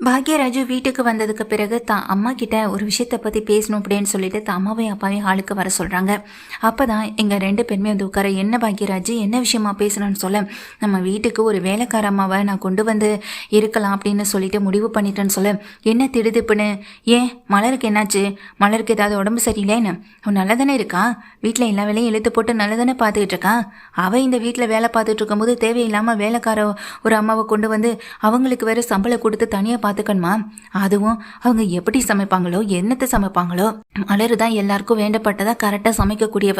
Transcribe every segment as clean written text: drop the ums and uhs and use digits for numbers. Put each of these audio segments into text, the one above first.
பாக்யராஜு வீட்டுக்கு வந்ததுக்கு பிறகு தான் அம்மா கிட்ட ஒரு விஷயத்தை பற்றி பேசணும் அப்படின்னு சொல்லிட்டு தான் அம்மாவையும் அப்பாவையும் ஆளுக்கு வர சொல்கிறாங்க. அப்போ தான் எங்கள் ரெண்டு பேருமே வந்து உட்கார, என்ன பாக்யராஜு என்ன விஷயமா பேசணும்னு சொல்ல, நம்ம வீட்டுக்கு ஒரு வேலைக்கார அம்மாவை நான் கொண்டு வந்து இருக்கலாம் அப்படின்னு சொல்லிட்டு முடிவு பண்ணிட்டேன்னு சொல்ல, என்ன திடுதிப்புன்னு, ஏன் மலருக்கு என்னாச்சு, மலருக்கு ஏதாவது உடம்பு சரியில்லைன்னு, அவன் நல்லா தானே இருக்கா, வீட்டில் எல்லா வேலையும் இழுத்து போட்டு நல்லா தானே பார்த்துக்கிட்டு இருக்கான், அவள் இந்த வீட்டில் வேலை பார்த்துட்டு இருக்கும்போது தேவையில்லாமல் வேலைக்கார ஒரு அம்மாவை கொண்டு வந்து அவங்களுக்கு வேறு சம்பளம் கொடுத்து தனியாக பார்த்துக்கணுமா, அதுவும் அவங்க எப்படி சமைப்பாங்களோ என்னத்தை சமைப்பாங்களோ, மலரு தான் எல்லாருக்கும் வேண்டப்பட்டதா கரெக்டாக சமைக்கக்கூடியவ,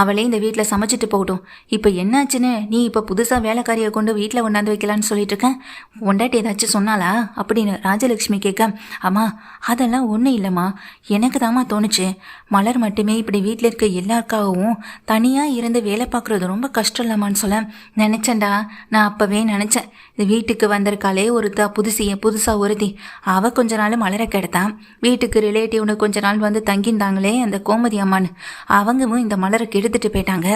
அவளே இந்த வீட்டில் சமைச்சிட்டு போகட்டும், இப்போ என்னாச்சுன்னு நீ இப்போ புதுசாக வேலைக்காரியை கொண்டு வீட்டில் கொண்டாந்து வைக்கலான்னு சொல்லிட்டு இருக்கேன், பொண்டாட்டி ஏதாச்சும் சொன்னாலா அப்படின்னு ராஜலட்சுமி கேட்க, அம்மா அதெல்லாம் ஒன்றும் இல்லைம்மா, எனக்கு தாம்மா தோணுச்சு, மலர் மட்டுமே இப்படி வீட்டில் இருக்க எல்லாருக்காகவும் தனியாக இருந்து வேலை பார்க்குறது ரொம்ப கஷ்டம் இல்லம்மான்னு சொல்ல, நினச்சேன்டா, நான் அப்போவே நினச்சேன், இந்த வீட்டுக்கு வந்திருக்காளே புதுசாக ஒருத்தி, அவள் கொஞ்ச நாள் மலர கெடுத்தான், வீட்டுக்கு ரிலேட்டிவ்னு கொஞ்ச நாள் வந்து தங்கியிருந்தாங்களே அந்த கோமதி அம்மான்னு, அவங்களும் இந்த மலரை கெடுத்துட்டு போயிட்டாங்க,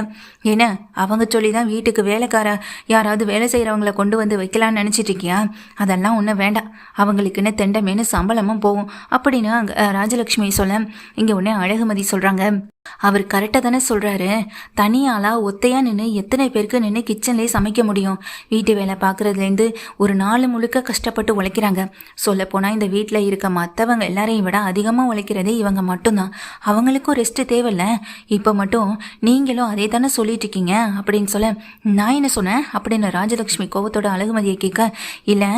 ஏன்னா அவங்க சொல்லி தான் வீட்டுக்கு வேலைக்கார யாராவது வேலை செய்கிறவங்கள கொண்டு வந்து வைக்கலான்னு நினச்சிட்டு இருக்கியா, அதெல்லாம் ஒன்றும் வேண்டாம், அவங்களுக்குன்னு தெண்டமேனு சம்பளமும் போகும் அப்படின்னு ராஜலட்சுமி சொல்ல, இங்கே உடனே அழகுமதி சொல்கிறாங்க, அவர் கரெக்டாக தானே சொல்கிறாரு, தனியாளாக ஒத்தையாக நின்று எத்தனை பேருக்கு நின்று கிச்சன்லேயே சமைக்க முடியும், வீட்டு வேலை பார்க்குறதுலேருந்து ஒரு நாள் முழுக்க கஷ்டப்பட்டு உழைக்கிறாங்க, சொல்லப்போனால் இந்த வீட்டில் இருக்க மற்றவங்க எல்லாரையும் விட அதிகமாக உழைக்கிறதே இவங்க மட்டும்தான், அவங்களுக்கும் ரெஸ்ட்டு தேவையில்ல, இப்போ மட்டும் நீங்களும் அதே தானே சொல்லிட்டு இருக்கீங்க அப்படின்னு சொல்ல, நான் என்ன சொன்னேன் அப்படின்னு ராஜலட்சுமி கோவத்தோட அழகுமதியை கேட்க, இல்லை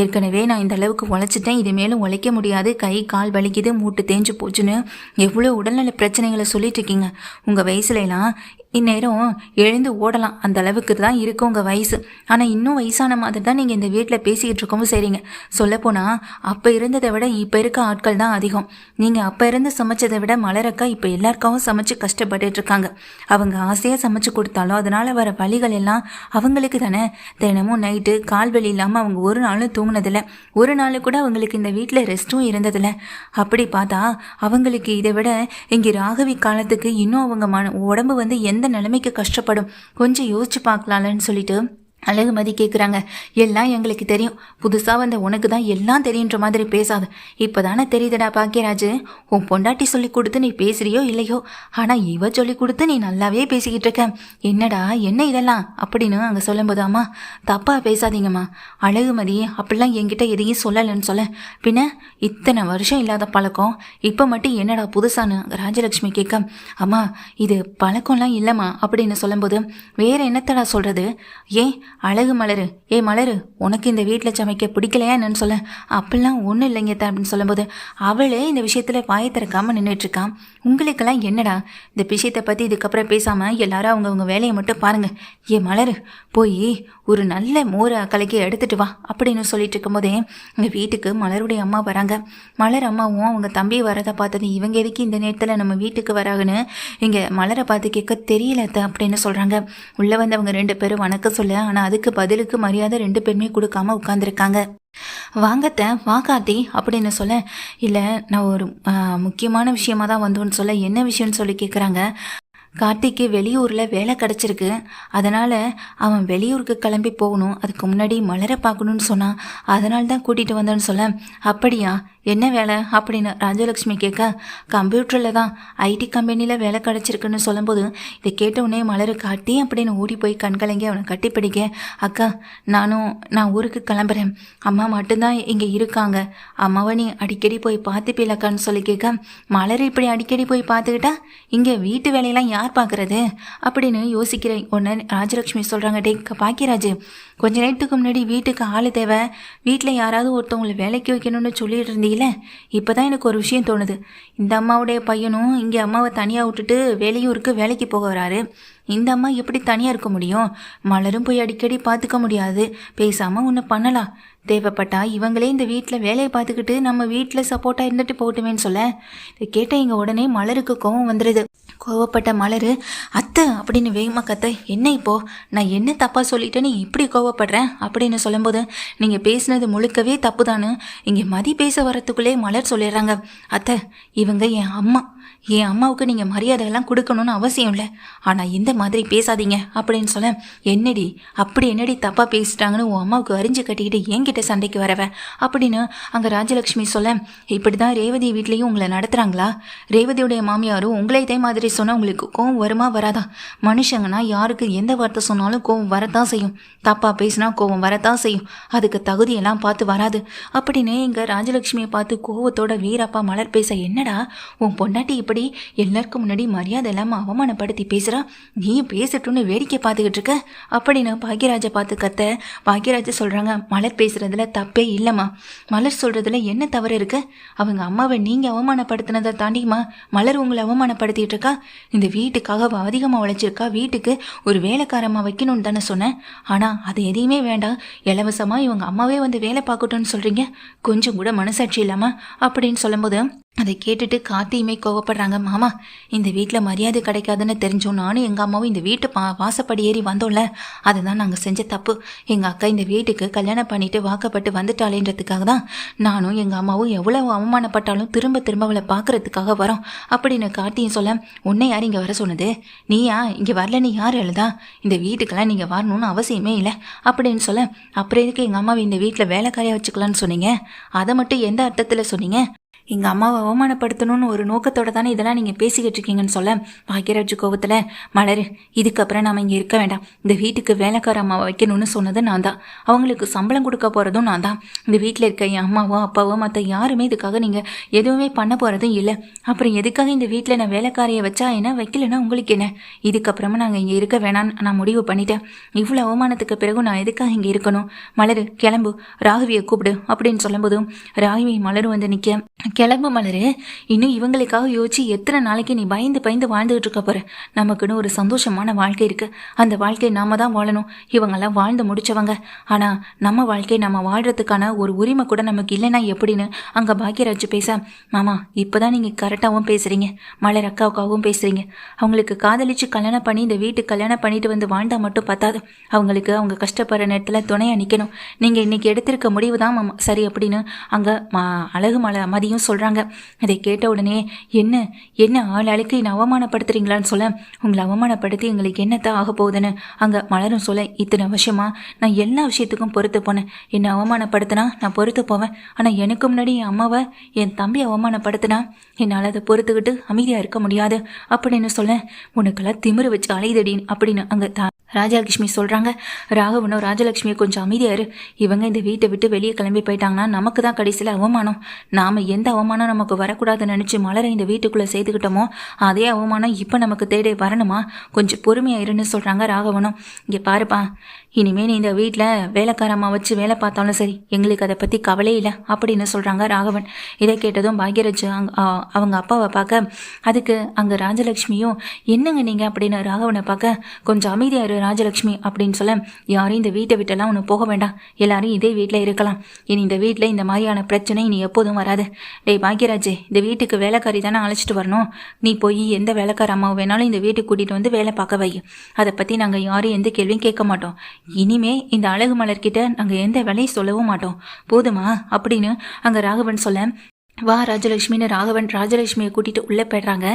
ஏற்கனவே நான் இந்த அளவுக்கு உழைச்சிட்டேன், இது மேலும் உழைக்க முடியாது, கை கால் வலிக்குது, மூட்டு தேஞ்சு போச்சுன்னு எவ்வளோ உடல்நல பிரச்சனைகளை சொல்லி இருக்கீங்க, உங்க வயசுலாம் இந்நேரம் எழுந்து ஓடலாம், அந்த அளவுக்கு தான் இருக்கும் உங்கள் வயசு, ஆனால் இன்னும் வயசான மாதிரி தான் நீங்கள் இந்த வீட்டில் பேசிக்கிட்டு இருக்கவும் சரிங்க, சொல்லப்போனால் அப்போ இருந்ததை விட இப்போ இருக்க ஆட்கள் தான் அதிகம், நீங்கள் அப்போ இருந்து சமைச்சதை விட மலரக்கா இப்போ எல்லாருக்காகவும் சமைச்சு கஷ்டப்பட்டுட்டு இருக்காங்க, அவங்க ஆசையாக சமைச்சு கொடுத்தாலும் அதனால் வர வழிகள் எல்லாம் அவங்களுக்கு தானே, தினமும் நைட்டு கால்வெளி இல்லாமல் அவங்க ஒரு நாளும் தூங்கினதில்லை, ஒரு நாள் கூட அவங்களுக்கு இந்த வீட்டில் ரெஸ்ட்டும் இருந்ததில்லை, அப்படி பார்த்தா அவங்களுக்கு இதை விட இங்கே ராகவி காலத்துக்கு இன்னும் அவங்க உடம்பு வந்து எந்த நிலைமைக்கு கஷ்டப்படும், கொஞ்சம் யோசிச்சு பார்க்கலாம்னு சொல்லிட்டு அழகுமதி கேட்குறாங்க, எல்லாம் எங்களுக்கு தெரியும், புதுசாக வந்த உனக்கு தான் எல்லாம் தெரியுன்ற மாதிரி பேசாது, இப்போ தானே தெரியுதுடா பாக்கியராஜு, உன் பொண்டாட்டி சொல்லி கொடுத்து நீ பேசுறியோ இல்லையோ, ஆனால் இவ சொல்லி கொடுத்து நீ நல்லாவே பேசிக்கிட்டு இருக்க, என்னடா என்ன இதெல்லாம் அப்படின்னு அங்கே சொல்லும்போது, அம்மா தப்பாக பேசாதீங்கம்மா, அழகுமதி அப்படிலாம் என்கிட்ட எதையும் சொல்லலைன்னு சொல்ல, பின்ன இத்தனை வருஷம் இல்லாத பழக்கம் இப்போ மட்டும் என்னடா புதுசான்னு ராஜலட்சுமி கேட்க, அம்மா இது பழக்கம்லாம் இல்லைம்மா அப்படின்னு சொல்லும்போது, வேற என்னத்தடா சொல்கிறது, ஏன் அழகு மலரு, ஏ மலரு உனக்கு இந்த வீட்டில் சமைக்க பிடிக்கலையா என்னன்னு சொல்ல, அப்படிலாம் ஒன்றும் இல்லைங்க அப்படின்னு சொல்லும்போது, அவளே இந்த விஷயத்தில் வாயை திறக்காமல் நின்றுட்டுருக்கான், உங்களுக்கெல்லாம் என்னடா இந்த விஷயத்தை பற்றி இதுக்கப்புறம் பேசாமல் எல்லாரும் அவங்கவுங்க வேலையை மட்டும் பாருங்கள், ஏ மலரு போய் ஒரு நல்ல மோரை கலக்கி எடுத்துகிட்டு வா அப்படின்னு சொல்லிட்டு இருக்கும்போதே எங்கள் வீட்டுக்கு மலருடைய அம்மா வராங்க, மலர் அம்மாவும் அவங்க தம்பி வரதை பார்த்தது, இவங்க எதுக்கு இந்த நேரத்தில் நம்ம வீட்டுக்கு வராங்கன்னு இங்கே மலரை பார்த்து கேட்க தெரியல அப்படின்னு சொல்கிறாங்க, உள்ளே வந்து அவங்க ரெண்டு பேரும் வணக்கம் சொல்ல, ஆனால் அதுக்கு பதிலுக்கு மரியாதை ரெண்டு பேருமே கொடுக்காம உட்காந்துருக்காங்க, வாங்கத்த வா கார்த்தி அப்படின்னு சொல்ல, இல்லை நான் ஒரு முக்கியமான விஷயமா தான் வந்தோன்னு சொல்ல, என்ன விஷயம்னு சொல்லி கேட்குறாங்க, கார்த்திக்கு வெளியூரில் வேலை கிடச்சிருக்கு, அதனால் அவன் வெளியூருக்கு கிளம்பி போகணும், அதுக்கு முன்னாடி மலரை பார்க்கணுன்னு சொன்னான், அதனால தான் கூட்டிகிட்டு வந்தேன்னு சொல்ல, அப்படியா என்ன வேலை அப்படின்னு ராஜலட்சுமி கேட்க, கம்ப்யூட்டரில் தான் ஐடி கம்பெனியில் வேலை கிடச்சிருக்குன்னு சொல்லும்போது, இதை கேட்ட உடனே மலரு காட்டி அப்படின்னு ஓடி போய் கண்கலங்கி அவனை கட்டிப்பிடிக்க, அக்கா நான் ஊருக்கு கிளம்புறேன், அம்மா மட்டும்தான் இங்கே இருக்காங்க, அம்மாவை நீ அடிக்கடி போய் பார்த்துப்பீலக்கான்னு சொல்லி கேட்க, மலர் இப்படி அடிக்கடி போய் பார்த்துக்கிட்டா இங்கே வீட்டு வேலையெல்லாம் யார் பார்க்குறது அப்படின்னு யோசிக்கிறேன், உடனே ராஜலட்சுமி சொல்கிறாங்க, டே பாக்கியராஜு கொஞ்ச நேரத்துக்கு முன்னாடி வீட்டுக்கு ஆள் தேவை, வீட்டில் யாராவது ஒருத்தவங்களை வேலைக்கு வைக்கணும்னு சொல்லிட்டு இருந்தீங்களே, இப்போ தான் எனக்கு ஒரு விஷயம் தோணுது, இந்த அம்மாவுடைய பையனும் இங்கே அம்மாவை தனியாக விட்டுட்டு வெளியூருக்கு வேலைக்கு போக வராரு, இந்த அம்மா எப்படி தனியாக இருக்க முடியும், மலரும் போய் அடிக்கடி பார்த்துக்க முடியாது, பேசாமல் ஒன்று பண்ணலாம், தேவைப்பட்டா இவங்களே இந்த வீட்டில் வேலையை பார்த்துக்கிட்டு நம்ம வீட்டில் சப்போர்ட்டாக இருந்துட்டு போகட்டுமேன்னு சொல்ல, இதை கேட்ட இங்கே உடனே மலருக்கு கோவம் வந்துடுது, கோவப்பட்ட மலரு, அத்தை அப்படின்னு வேகமாக கத்த, என்ன இப்போ நான் என்ன தப்பாக சொல்லிட்டேன்னு இப்படி கோவப்படுறேன் அப்படின்னு சொல்லும்போது, நீங்கள் பேசுனது முழுக்கவே தப்பு தானு இங்கே மதி பேச வரத்துக்குள்ளே மலர் சொல்லிடுறாங்க. அத்தை, இவங்க என் அம்மாவுக்கு நீங்கள் மரியாதையெல்லாம் கொடுக்கணும்னு அவசியம் இல்லை, ஆனால் இந்த மாதிரி பேசாதீங்க அப்படின்னு சொல்ல, என்னடி தப்பாக பேசிட்டாங்கன்னு உன் அம்மாவுக்கு அறிஞ்சு கட்டிக்கிட்டு என்கிட்ட சண்டைக்கு வரவ அப்படின்னு அங்கே ராஜலக்ஷ்மி சொல்ல, இப்படி தான் ரேவதி வீட்லேயும் உங்களை நடத்துகிறாங்களா? ரேவதியுடைய மாமியாரும் உங்களை இதே மாதிரி சொன்னால் உங்களுக்கு கோவம் வருமா வராதா? மனுஷங்கன்னா யாருக்கு எந்த வார்த்தை சொன்னாலும் கோவம் வரத்தான் செய்யும், தப்பாக பேசினா கோவம் வரத்தான் செய்யும், அதுக்கு தகுதியெல்லாம் பார்த்து வராது அப்படின்னு இங்கே ராஜலக்ஷ்மியை பார்த்து கோவத்தோட வீரப்பா மலர் பேச, என்னடா உன் பொண்டாட்டி இப்படி எல்லாருக்கும் முன்னாடி மரியாதை இல்லாமல் அவமானப்படுத்தி பேசுகிறா, நீ பேசட்டும்னு வேடிக்கை பார்த்துக்கிட்டு இருக்க அப்படின்னு பாக்யராஜை பார்த்து கத்த, பாக்யராஜ் சொல்கிறாங்க, மலர் பேசுகிறதுல தப்பே இல்லைம்மா, மலர் சொல்கிறதுல என்ன தவறு இருக்கு? அவங்க அம்மாவை நீங்கள் அவமானப்படுத்தினதை தாண்டிமா மலர் உங்களை அவமானப்படுத்திட்டு இருக்கா? இந்த வீட்டுக்காக அதிகமாக உழைச்சிருக்கா, வீட்டுக்கு ஒரு வேலைக்காரமாக வைக்கணும்னு தானே சொன்னேன், ஆனால் அது எதையுமே வேண்டாம், இலவசமாக இவங்க அம்மாவே வந்து வேலை பார்க்கட்டும்னு சொல்கிறீங்க, கொஞ்சம் கூட மனசாட்சி இல்லாமல் அப்படின்னு சொல்லும்போது அதை கேட்டுட்டு கார்த்தியுமே கோவப்படுறாங்க. மாமா, இந்த வீட்டில் மரியாதை கிடைக்காதுன்னு தெரிஞ்சோம் நானும் எங்கள் அம்மாவும் இந்த வீட்டு வாசப்படி ஏறி வந்தோம்ல, அதுதான் நாங்கள் செஞ்ச தப்பு. எங்கள் அக்கா இந்த வீட்டுக்கு கல்யாணம் பண்ணிட்டு வாக்கப்பட்டு வந்துட்டாளேன்றதுக்காக தான் நானும் எங்கள் அம்மாவும் எவ்வளவு அவமானப்பட்டாலும் திரும்ப திரும்ப அவளை பார்க்கறதுக்காக வரோம் அப்படின்னு கார்த்தியும் சொல்ல, உன்னை யார் இங்கே வர சொன்னது? நீயா இங்கே வரலன்னு யார் எழுதா? இந்த வீட்டுக்கெல்லாம் நீங்கள் வரணும்னு அவசியமே இல்லை அப்படின்னு சொல்ல, அப்புறம் எதுக்கு எங்கள் அம்மாவை இந்த வீட்டில் வேலைக்காரியாக வச்சுக்கலான்னு சொன்னீங்க? அதை மட்டும் எந்த அர்த்தத்தில் சொன்னீங்க? எங்கள் அம்மாவை அவமானப்படுத்தணும்னு ஒரு நோக்கத்தோட தானே இதெல்லாம் நீங்கள் பேசிக்கிட்டு இருக்கீங்கன்னு சொல்ல, பாக்யராஜ் கோவத்தில், மலர், இதுக்கப்புறம் நாம் இங்கே இருக்க வேண்டாம், இந்த வீட்டுக்கு வேலைக்கார அம்மாவை வைக்கணும்னு சொன்னது நான் தான், அவங்களுக்கு சம்பளம் கொடுக்க போகிறதும் நான் தான், இந்த வீட்டில் இருக்க என் அம்மாவோ அப்பாவோ மற்ற யாருமே இதுக்காக நீங்கள் எதுவுமே பண்ண போகிறதும் இல்லை, அப்புறம் எதுக்காக இந்த வீட்டில் நான் வேலைக்காரியை வச்சா என்ன, வைக்கலைன்னா உங்களுக்கு என்ன? இதுக்கப்புறமா நாங்கள் இங்கே இருக்க வேணான்னு நான் முடிவு பண்ணிட்டேன், இவ்வளோ அவமானத்துக்கு பிறகு நான் எதுக்காக இங்கே இருக்கணும்? மலர் கிளம்பு, ராகவியை கூப்பிடு அப்படின்னு சொல்லும்போதும் ராகவி மலர் வந்து நிற்க, கிளம்பு மலரு, இன்னும் இவங்களுக்காக யோசிச்சு எத்தனை நாளைக்கு நீ பயந்து பயந்து வாழ்ந்துகிட்டு இருக்க போற? நமக்குன்னு ஒரு சந்தோஷமான வாழ்க்கை இருக்கு, அந்த வாழ்க்கையை நாம தான் வாழணும், இவங்கெல்லாம் வாழ்ந்து முடிச்சவங்க, ஆனா நம்ம வாழ்க்கையை நம்ம வாழ்றதுக்கான ஒரு உரிமை கூட நமக்கு இல்லைன்னா எப்படின்னு அங்க பாக்யராஜ் பேச, மாமா இப்பதான் நீங்க கரெக்டாகவும் பேசுறீங்க, மலர் அக்காவுக்காகவும் பேசுறீங்க, அவங்களுக்கு காதலிச்சு கல்யாணம் பண்ணி இந்த வீட்டுக்கு கல்யாணம் பண்ணிட்டு வந்து வாழ்ந்தா மட்டும் பத்தாது, அவங்களுக்கு அவங்க கஷ்டப்படுற நேரத்துல துணையா நிக்கணும், நீங்க இன்னைக்கு எடுத்திருக்க முடிவு தான் சரி அப்படின்னு அங்க அழகு மதியும் சொல்றாங்க. அதை கேட்ட உடனே என்ன என்ன ஆள் அழைக்க என்ன அவமானப்படுத்துறீங்களான்னு சொல்ல, உங்களை அவமானப்படுத்தி எங்களுக்கு என்னத்தான் ஆக போகுதுன்னு அங்க மலரும் சொல்ல, இத்தனை வருஷமா நான் எல்லா விஷயத்துக்கும் பொறுத்து போனேன், என்னை அவமானப்படுத்தினா நான் பொறுத்து போவேன், ஆனா எனக்கு முன்னாடி என் அம்மாவை என் தம்பி அவமானப்படுத்தினா என்னால் அதை பொறுத்துக்கிட்டு அமைதியா இருக்க முடியாது அப்படின்னு சொல்ல, உனக்கெல்லாம் திமிரு வச்சு அலைதடி அப்படின்னு அங்க ராஜலட்சுமி சொல்கிறாங்க. ராகவனும் ராஜலட்சுமியை கொஞ்சம் அமைதியாரு, இவங்க இந்த வீட்டை விட்டு வெளியே கிளம்பி போயிட்டாங்கன்னா நமக்கு தான் கடைசியில் அவமானம், நாம் எந்த அவமானம் நமக்கு வரக்கூடாதுன்னு நினச்சி மலரை இந்த வீட்டுக்குள்ளே சேர்த்துக்கிட்டோமோ அதே அவமானம் இப்போ நமக்கு தேடி வரணுமா, கொஞ்சம் பொறுமையாயிருன்னு சொல்கிறாங்க ராகவனும். இங்கே பாருப்பா, இனிமேல் நீ இந்த வீட்டில் வேலைக்காரம்மா வச்சு வேலை பார்த்தாலும் சரி, எங்களுக்கு அதை பற்றி கவலை இல்லை அப்படின்னு சொல்கிறாங்க ராகவன். இதை கேட்டதும் பாக்யராஜ் அவங்க அப்பாவை பார்க்க, அதுக்கு அங்கே ராஜலட்சுமியும், என்னங்க நீங்கள் அப்படின்னு ராகவனை பார்க்க, கொஞ்சம் அமைதியாரு ராஜலட்சுமி அப்படின்னு சொல்ல, யாரும் இந்த வீட்டை விட்டெல்லாம் ஒன்று போக வேண்டாம், எல்லாரும் இதே வீட்டில் இருக்கலாம், இனி இந்த வீட்டில் இந்த மாதிரியான பிரச்சனை இனி எப்போதும் வராது. டேய் பாக்யராஜ், இந்த வீட்டுக்கு வேலைக்காரி தானே அழைச்சிட்டு வரணும், நீ போய் எந்த வேலைக்கார அம்மாவை வேணாலும் இந்த வீட்டுக்கு கூட்டிகிட்டு வந்து வேலை பார்க்க வை, அதை பற்றி நாங்கள் யாரும் எந்த கேள்வியும் கேட்க மாட்டோம், இனிமே இந்த அழகு மலர்கிட்ட நாங்கள் எந்த வேலையும் சொல்லவும் மாட்டோம், போதுமா அப்படின்னு அங்கே ராகவன் சொல்ல, வா ராஜலட்சுமின்னு ராகவன் ராஜலட்சுமியை கூட்டிகிட்டு உள்ளே போய்ட்றாங்க.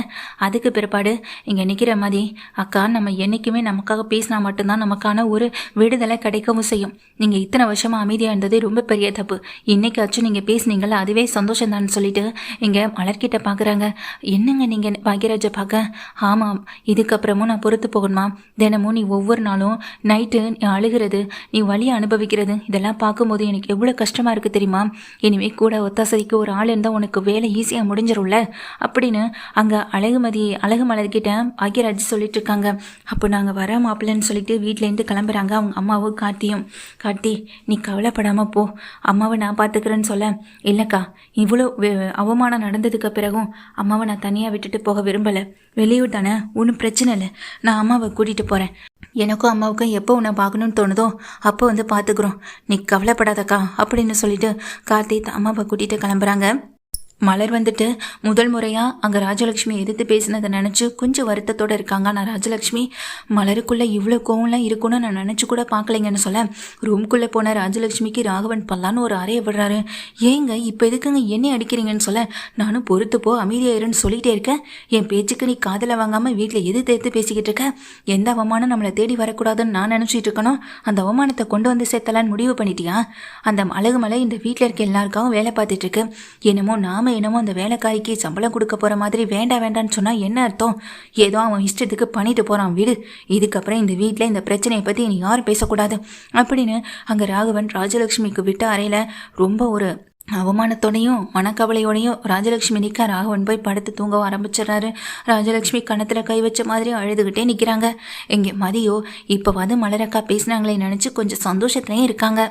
அதுக்கு பிற்பாடு இங்கே நிற்கிற மாதிரி, அக்கா நம்ம என்றைக்குமே நமக்காக பேசினா மட்டும்தான் நமக்கான ஒரு விடுதலை கிடைக்கவும் செய்யும், நீங்கள் இத்தனை வருஷமாக அமைதியாக இருந்தது ரொம்ப பெரிய தப்பு, இன்னைக்காச்சும் நீங்கள் பேசுனீங்கள அதுவே சந்தோஷம்தான்னு சொல்லிட்டு இங்கே மலர்கிட்ட பார்க்குறாங்க. என்னங்க நீங்கள் பாக்யராஜை பார்க்க, ஆமாம் இதுக்கப்புறமும் நான் பொறுத்து போகணுமா, தினமும் நீ ஒவ்வொரு நாளும் நைட்டு நீ அழுகிறது, நீ வலியை அனுபவிக்கிறது, இதெல்லாம் பார்க்கும்போது எனக்கு எவ்வளோ கஷ்டமாக இருக்குது தெரியுமா, இனிமேல் கூட ஒத்தாசைக்கு ஒரு ஆள் இருந்தால் உனக்கு வேலை ஈஸியாக முடிஞ்சிடும்ல அப்படின்னு அங்கே அழகு மலர்கிட்ட பாக்யராஜ் சொல்லிட்டு இருக்காங்க. அப்போ நாங்கள் வர மாப்பிள்ளைன்னு சொல்லிட்டு வீட்டிலேருந்து கிளம்புறாங்க அவங்க அம்மாவும் கார்த்தியும். கார்த்தி, நீ கவலைப்படாமல் போ, அம்மாவை நான் பார்த்துக்கிறேன்னு சொல்ல, இல்லைக்கா இவ்வளோ அவமானம் நடந்ததுக்கு பிறகும் அம்மாவை நான் தனியாக விட்டுட்டு போக விரும்பலை, வெளியூர் தானே ஒன்றும் பிரச்சனை இல்லை, நான் அம்மாவை கூட்டிகிட்டு போகிறேன், எனக்கும் அம்மாவுக்கும் எப்போ உன்னை பார்க்கணுன்னு தோணுதோ அப்போ வந்து பார்த்துக்குறோம், நீ கவலைப்படாதக்கா அப்படின்னு சொல்லிட்டு கார்த்தி அம்மாவை கூட்டிகிட்டு கிளம்புறாங்க. மலர் வந்துட்டு முதல் முறையாக அங்கே ராஜலக்ஷ்மி எதிர்த்து பேசினதை நினச்சி கொஞ்சம் வருத்தத்தோடு இருக்காங்க. நான் ராஜலக்ஷ்மி மலருக்குள்ளே இவ்வளோ கோவம்லாம் இருக்குன்னு நான் நினச்சி கூட பார்க்கலைங்கன்னு சொல்ல ரூம்குள்ளே போன ராஜலக்ஷ்மிக்கு ராகவன் பல்லான்னு ஒரு அறையை விடுறாரு. ஏங்க இப்போ எதுக்குங்க என்னை அடிக்கிறீங்கன்னு சொல்ல நானும் பொறுத்துப்போ அமைதியாயிருன்னு சொல்லிகிட்டே இருக்கேன். என் பேச்சுக்கு நீ காதில் வாங்காமல் வீட்டில் எதிர்த்து பேசிக்கிட்டு இருக்க. எந்த அவமானம் நம்மளை தேடி வரக்கூடாதுன்னு நான் நினச்சிட்டு இருக்கணும். அந்த அவமானத்தை கொண்டு வந்து சேர்த்தலான்னு முடிவு பண்ணிட்டியா? அந்த அழகு மலை இந்த வீட்டில் இருக்க எல்லாருக்காகவும் வேலை பார்த்துட்டு இருக்கு. என்னமோ அந்த வேலைக்காரிக்கு சம்பளம் கொடுக்க போற மாதிரி வேண்டான்னு சொன்னா என்ன அர்த்தம்? ஏதோ அவன் இஷ்டத்துக்கு பண்ணிட்டு போறான், விடு. இதுக்கப்புறம் இந்த வீட்டில் இந்த பிரச்சனையை பத்தி நீ யாரும் பேசக்கூடாது அப்படின்னு அங்க ராகவன் ராஜலட்சுமிக்கு விட்ட அறையில ரொம்ப ஒரு அவமானத்தோடையும் மனக்கவலையோடையும் ராஜலட்சுமி நிற்க ராகவன் போய் படுத்து தூங்க ஆரம்பிச்சிடறாரு. ராஜலட்சுமி கணத்துல கை வச்ச மாதிரி அழுதுகிட்டே நிற்கிறாங்க. இங்கே மதியோ இப்போ மலரக்கா பேசினாங்களே நினச்சி கொஞ்சம் சந்தோஷத்துலேயும் இருக்காங்க.